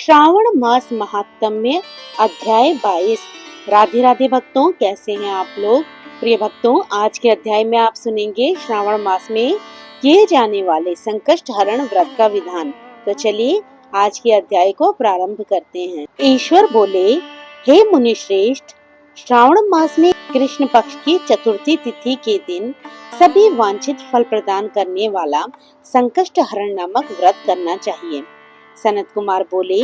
श्रावण मास महात्म्य अध्याय 22। राधे राधे भक्तों, कैसे हैं आप लोग। प्रिय भक्तों, आज के अध्याय में आप सुनेंगे श्रावण मास में किए जाने वाले संकष्ट हरण व्रत का विधान। तो चलिए आज के अध्याय को प्रारंभ करते हैं। ईश्वर बोले, हे मुनि श्रेष्ठ, श्रावण मास में कृष्ण पक्ष की चतुर्थी तिथि के दिन सभी वांछित फल प्रदान करने वाला संकष्ट हरण नामक व्रत करना चाहिए। सनत कुमार बोले,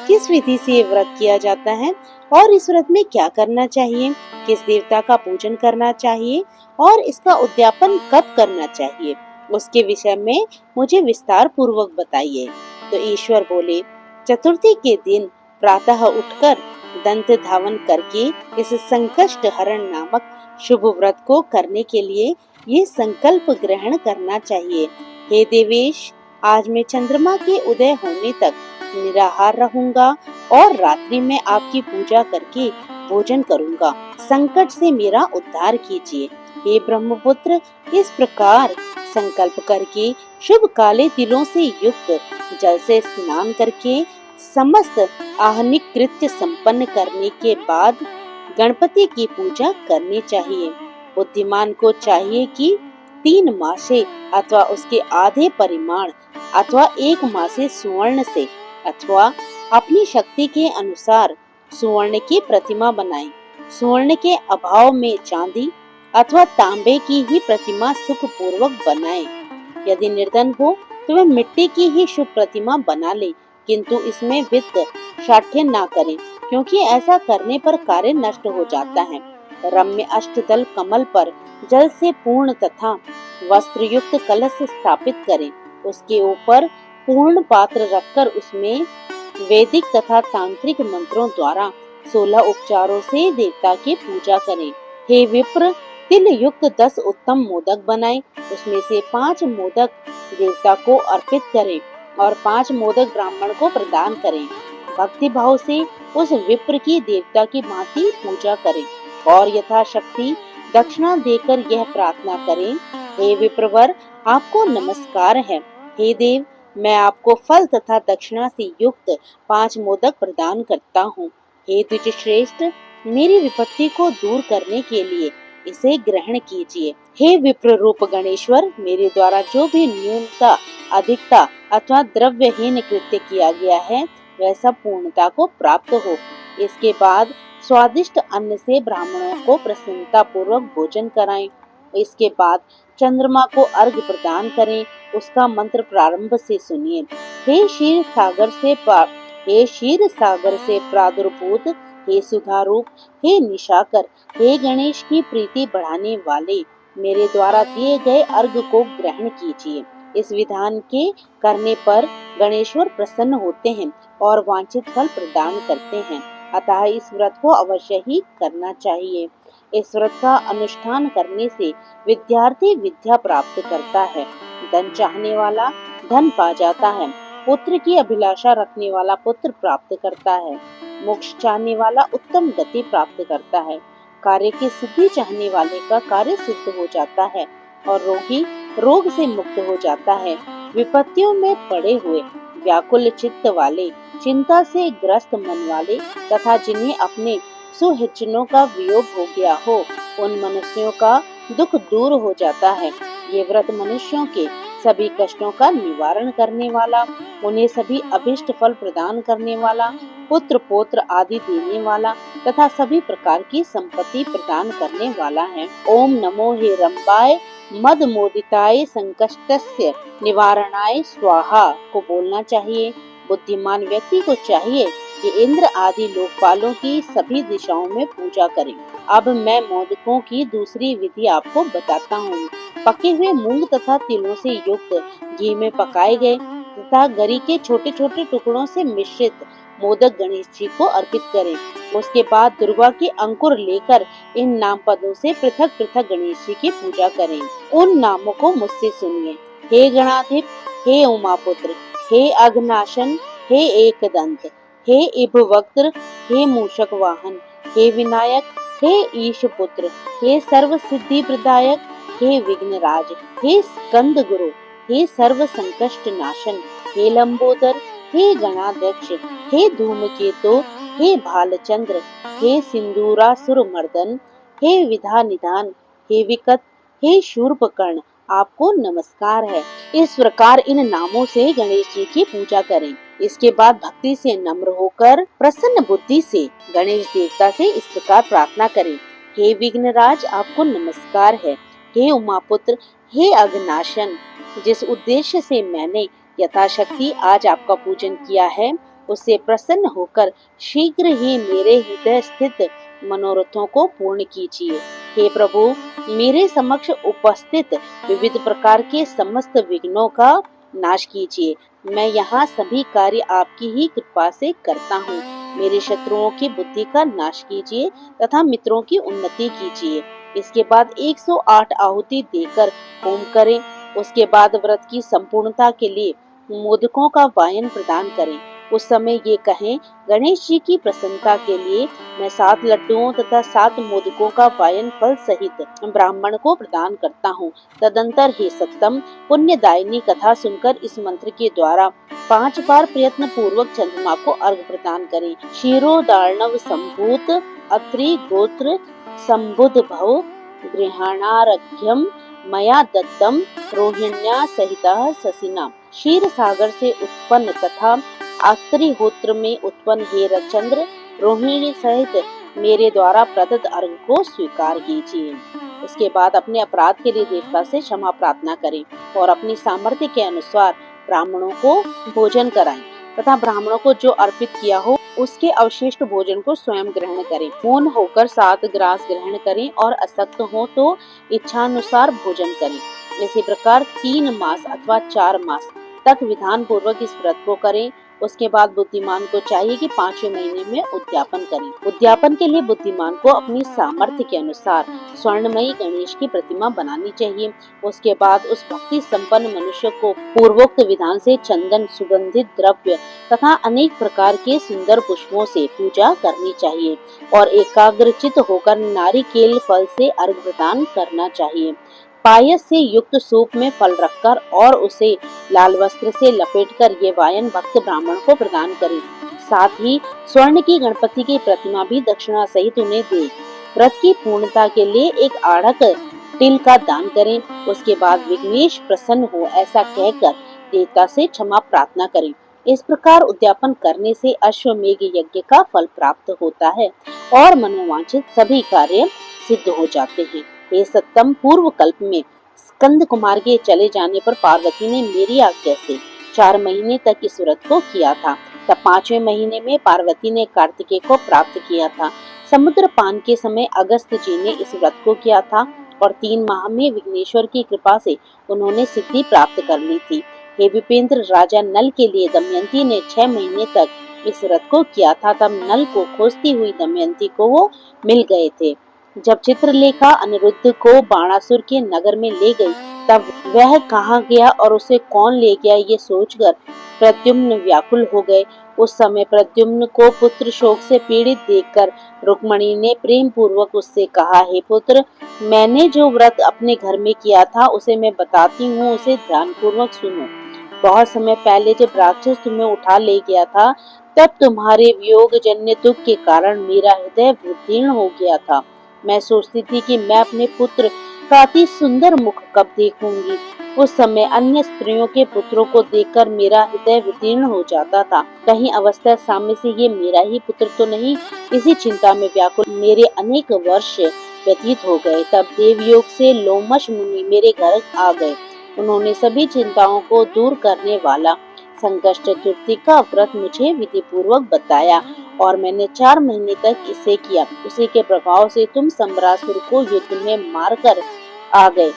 किस विधि से ये व्रत किया जाता है और इस व्रत में क्या करना चाहिए, किस देवता का पूजन करना चाहिए और इसका उद्यापन कब करना चाहिए, उसके विषय में मुझे विस्तार पूर्वक बताइए। तो ईश्वर बोले, चतुर्थी के दिन प्रातः उठकर दंत धावन करके इस संकष्ट हरण नामक शुभ व्रत को करने के लिए ये संकल्प ग्रहण करना चाहिए। हे देवेश, आज मैं चंद्रमा के उदय होने तक निराहार रहूंगा और रात्रि में आपकी पूजा करके भोजन करूंगा। संकट से मेरा उद्धार कीजिए। हे ब्रह्मपुत्र, इस प्रकार संकल्प करके शुभ काले तिलों से युक्त जल से स्नान करके समस्त आहनिक कृत्य संपन्न करने के बाद गणपति की पूजा करनी चाहिए। बुद्धिमान को चाहिए कि 3 मासे अथवा उसके आधे परिमाण अथवा 1 मासे सुवर्ण से अथवा अपनी शक्ति के अनुसार सुवर्ण की प्रतिमा बनाएं। सुवर्ण के अभाव में चांदी अथवा तांबे की ही प्रतिमा सुख पूर्वक बनाएं। यदि निर्धन हो तो वह मिट्टी की ही शुभ प्रतिमा बना ले, किंतु इसमें वित्त शाठ्य ना करें, क्योंकि ऐसा करने पर कार्य नष्ट हो जाता है। रम्य अष्टदल कमल पर जल से पूर्ण तथा वस्त्र युक्त कलश स्थापित करें। उसके ऊपर पूर्ण पात्र रखकर उसमें वैदिक तथा तांत्रिक मंत्रों द्वारा 16 उपचारों से देवता की पूजा करें। हे विप्र, तिल युक्त 10 उत्तम मोदक बनाएं। उसमें से 5 मोदक देवता को अर्पित करें और 5 मोदक ब्राह्मण को प्रदान करें। भक्ति भाव से उस विप्र की देवता की भांति पूजा करें और यथाशक्ति दक्षिणा देकर यह प्रार्थना करें, हे विप्रवर, आपको नमस्कार है। हे देव, मैं आपको फल तथा दक्षिणा से युक्त 5 मोदक प्रदान करता हूँ। हे द्विज श्रेष्ठ, मेरी विपत्ति को दूर करने के लिए इसे ग्रहण कीजिए। हे विप्र रूप गणेश्वर, मेरे द्वारा जो भी न्यूनता, अधिकता अथवा द्रव्यहीन कृत्य किया गया है वह सब पूर्णता को प्राप्त हो। इसके बाद स्वादिष्ट अन्न से ब्राह्मणों को प्रसन्नता पूर्वक भोजन कराएं। इसके बाद चंद्रमा को अर्घ्य प्रदान करें। उसका मंत्र प्रारंभ से सुनिए। हे क्षीर सागर से प्रादुर्भूत, हे सुधारूप, हे निशाकर, हे गणेश की प्रीति बढ़ाने वाले, मेरे द्वारा दिए गए अर्घ्य को ग्रहण कीजिए। इस विधान के करने पर गणेश्वर प्रसन्न होते हैं और वांछित फल प्रदान करते हैं। अतः इस व्रत को अवश्य ही करना चाहिए। इस व्रत का अनुष्ठान करने से विद्यार्थी विद्या प्राप्त करता है, धन चाहने वाला धन पा जाता है, पुत्र की अभिलाषा रखने वाला पुत्र प्राप्त करता है, मोक्ष चाहने वाला उत्तम गति प्राप्त करता है, कार्य की सिद्धि चाहने वाले का कार्य सिद्ध हो जाता है और रोगी रोग से मुक्त हो जाता है। विपत्तियों में पड़े हुए, व्याकुल चित्त वाले, चिंता से ग्रस्त मन वाले तथा जिन्हें अपने सुहिचनों का वियोग हो गया हो, उन मनुष्यों का दुख दूर हो जाता है। ये व्रत मनुष्यों के सभी कष्टों का निवारण करने वाला, उन्हें सभी अभिष्ट फल प्रदान करने वाला, पुत्र पौत्र आदि देने वाला तथा सभी प्रकार की संपत्ति प्रदान करने वाला है। ओम नमो हे रंबाय मद मोदिताय संकष्टस्य निवारणाय स्वाहा को बोलना चाहिए। बुद्धिमान व्यक्ति को चाहिए कि इंद्र आदि लोकपालों की सभी दिशाओं में पूजा करें। अब मैं मोदकों की दूसरी विधि आपको बताता हूँ। पके हुए मूंग तथा तिलों से युक्त घी में पकाए गए तथा गरी के छोटे छोटे टुकड़ों से मिश्रित मोदक गणेश जी को अर्पित करें। उसके बाद दुर्गा के अंकुर लेकर इन नाम पदों से पृथक पृथक गणेश जी की पूजा करें। उन नामों को मुझसे सुनिए। हे गणाधिप, हे उमापुत्र, हे अघनाशन, हे एकदंत, हे इभवक्त्र, हे मूषक वाहन, हे विनायक, हे ईश पुत्र, हे सर्व सिद्धि प्रदायक, हे विघ्नराज, हे स्कंद गुरु, हे सर्व संकष्ट नाशन, हे लंबोदर, हे गणाध्यक्ष, हे धूमकेतु, हे भालचंद्र, हे सिंदूरासुर मर्दन, हे विधा निधान, हे विकट, हे शूर्पकर्ण, आपको नमस्कार है। इस प्रकार इन नामों से गणेश जी की पूजा करें। इसके बाद भक्ति से नम्र होकर प्रसन्न बुद्धि से गणेश देवता से इस प्रकार प्रार्थना करें। हे विघ्नराज, आपको नमस्कार है। हे उमापुत्र, हे अघनाशन, जिस उद्देश्य से मैंने यथाशक्ति आज आपका पूजन किया है, उससे प्रसन्न होकर शीघ्र ही मेरे हृदय स्थित मनोरथों को पूर्ण कीजिए। हे प्रभु, मेरे समक्ष उपस्थित विविध प्रकार के समस्त विघ्नों का नाश कीजिए। मैं यहाँ सभी कार्य आपकी ही कृपा से करता हूँ। मेरे शत्रुओं की बुद्धि का नाश कीजिए तथा मित्रों की उन्नति कीजिए। इसके बाद 108 आहुति देकर होम करें। उसके बाद व्रत की संपूर्णता के लिए मोदकों का वायन प्रदान करें। उस समय ये कहें, गणेश जी की प्रसन्नता के लिए मैं 7 लड्डुओं तथा 7 मोदकों का वायन फल सहित ब्राह्मण को प्रदान करता हूँ। तदंतर हे सत्तम, पुण्यदायिनी कथा सुनकर इस मंत्र के द्वारा 5 बार प्रयत्न पूर्वक चंद्रमा को अर्घ प्रदान करें। क्षीरोदार्णव संभूत अत्रि गोत्र संबुध भव गृहाणारघ्यम मया दत्तम रोहिण्या सहिता ससिना। क्षीर सागर से उत्पन्न तथा अत्रिहोत्र में उत्पन्न हे चंद्र, रोहिणी सहित मेरे द्वारा प्रदत्त अर्घ को स्वीकार कीजिए। उसके बाद अपने अपराध के लिए देवता से क्षमा प्रार्थना करें और अपनी सामर्थ्य के अनुसार ब्राह्मणों को भोजन कराएं तथा ब्राह्मणों को जो अर्पित किया हो उसके अवशिष्ट भोजन को स्वयं ग्रहण करें। पूर्ण होकर 7 ग्रास ग्रहण करें और अशक्त हो तो इच्छानुसार भोजन करें। इसी प्रकार 3 मास अथवा 4 मास तक विधान पूर्वक इस व्रत को करें। उसके बाद बुद्धिमान को चाहिए कि 5वें महीने में उद्यापन करें। उद्यापन के लिए बुद्धिमान को अपनी सामर्थ्य के अनुसार स्वर्णमयी गणेश की प्रतिमा बनानी चाहिए। उसके बाद उस भक्ति संपन्न मनुष्य को पूर्वोक्त विधान से चंदन, सुगंधित द्रव्य तथा अनेक प्रकार के सुंदर पुष्पों से पूजा करनी चाहिए और एकाग्रचित होकर नारिकेल फल से अर्घ प्रदान करना चाहिए। पायस से युक्त सूप में फल रखकर और उसे लाल वस्त्र से लपेटकर ये वायन भक्त ब्राह्मण को प्रदान करें। साथ ही स्वर्ण की गणपति की प्रतिमा भी दक्षिणा सहित उन्हें दे। व्रत की पूर्णता के लिए एक आढ़क तिल का दान करें। उसके बाद विघ्नेश प्रसन्न हो ऐसा कहकर देवता से क्षमा प्रार्थना करें। इस प्रकार उद्यापन करने से अश्वमेघ यज्ञ का फल प्राप्त होता है और मनोवांछित सभी कार्य सिद्ध हो जाते हैं। हे सत्तम, पूर्व कल्प में स्कंद कुमार के चले जाने पर पार्वती ने मेरी आज्ञा से 4 महीने तक इस व्रत को किया था। तब 5वें महीने में पार्वती ने कार्तिकेय को प्राप्त किया था। समुद्र पान के समय अगस्त जी ने इस व्रत को किया था और 3 माह में विघ्नेश्वर की कृपा से उन्होंने सिद्धि प्राप्त कर ली थी। हे विपेंद्र, राजा नल के लिए दमयंती ने 6 महीने तक इस व्रत को किया था। तब नल को खोजती हुई दमयंती को वो मिल गए थे। जब चित्रलेखा अनिरुद्ध को बाणासुर के नगर में ले गई, तब वह कहाँ गया और उसे कौन ले गया ये सोचकर प्रद्युम्न व्याकुल हो गए। उस समय प्रद्युम्न को पुत्र शोक से पीड़ित देखकर रुक्मणी ने प्रेम पूर्वक उससे कहा, हे पुत्र, मैंने जो व्रत अपने घर में किया था उसे मैं बताती हूँ, उसे ध्यान पूर्वक सुनो। बहुत समय पहले जब राक्षस तुम्हें उठा ले गया था, तब तुम्हारे वियोग जन्य दुख के कारण मेरा हृदय विदीर्ण हो गया था। मैं सोचती थी कि मैं अपने पुत्र का अति सुंदर मुख कब देखूंगी। उस समय अन्य स्त्रियों के पुत्रों को देखकर मेरा हृदय विदीर्ण हो जाता था। कहीं अवस्था सामने से ये मेरा ही पुत्र तो नहीं, इसी चिंता में व्याकुल मेरे अनेक वर्ष व्यतीत हो गए। तब देवयोग से लोमश मुनि मेरे घर आ गए। उन्होंने सभी चिंताओं को दूर करने वाला संकष्ट चतुर्थी का व्रत मुझे विधि पूर्वक बताया और मैंने 4 महीने तक इसे किया। उसी के प्रभाव से तुम सम्रासुर को युद्ध में मारकर आ गए।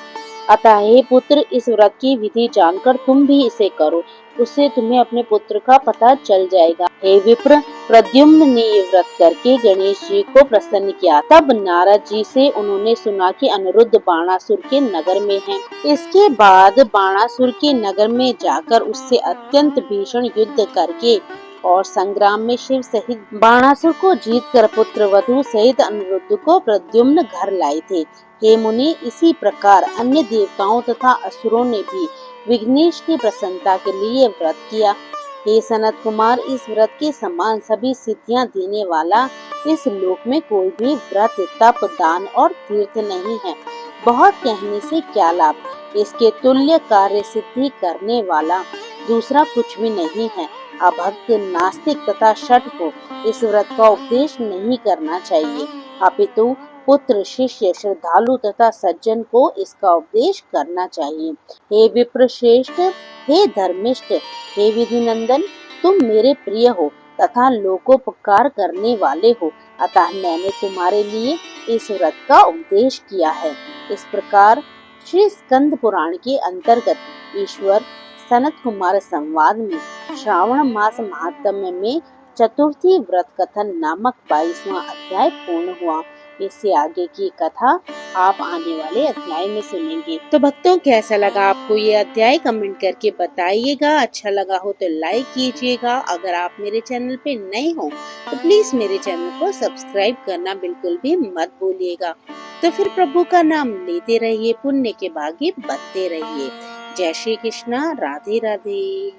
अतः हे पुत्र, इस व्रत की विधि जानकर तुम भी इसे करो, उससे तुम्हें अपने पुत्र का पता चल जाएगा। हे विप्र, प्रद्युम्न ने ये व्रत करके गणेश जी को प्रसन्न किया। तब नारद जी से उन्होंने सुना कि अनिरुद्ध बाणासुर के नगर में है। इसके बाद बाणासुर के नगर में जाकर उससे अत्यंत भीषण युद्ध करके और संग्राम में शिव सहित बाणासुर को जीतकर पुत्र वधु सहित अनिरुद्ध को प्रद्युम्न घर लाए थे। हे मुनि, इसी प्रकार अन्य देवताओं तथा असुरों ने भी विघ्नेश की प्रसन्नता के लिए व्रत किया। हे सनत कुमार, इस व्रत के समान सभी सिद्धियां देने वाला इस लोक में कोई भी व्रत, तप, दान और तीर्थ नहीं है। बहुत कहने से क्या लाभ, इसके तुल्य कार्य सिद्धि करने वाला दूसरा कुछ भी नहीं है। अभक्त, नास्तिक तथा शठ को इस व्रत का उपदेश नहीं करना चाहिए, अपितु पुत्र, शिष्य, श्रद्धालु तथा सज्जन को इसका उपदेश करना चाहिए। हे विप्र श्रेष्ठ, हे धर्मिष्ठ, हे विधि नंदन, तुम मेरे प्रिय हो तथा लोकोपकार करने वाले हो, अतः मैंने तुम्हारे लिए इस व्रत का उपदेश किया है। इस प्रकार श्री स्कंद पुराण के अंतर्गत ईश्वर सनत कुमार संवाद में श्रावण मास महात्म्य में चतुर्थी व्रत कथन नामक 22वां अध्याय पूर्ण हुआ। इससे आगे की कथा आप आने वाले अध्याय में सुनेंगे। तो भक्तों, कैसा लगा आपको ये अध्याय, कमेंट करके बताइएगा। अच्छा लगा हो तो लाइक कीजिएगा। अगर आप मेरे चैनल पे नए हो तो प्लीज मेरे चैनल को सब्सक्राइब करना बिल्कुल भी मत भूलिएगा। तो फिर प्रभु का नाम लेते रहिए, पुण्य के भागी बनते रहिए। जय श्री कृष्णा, राधे राधे।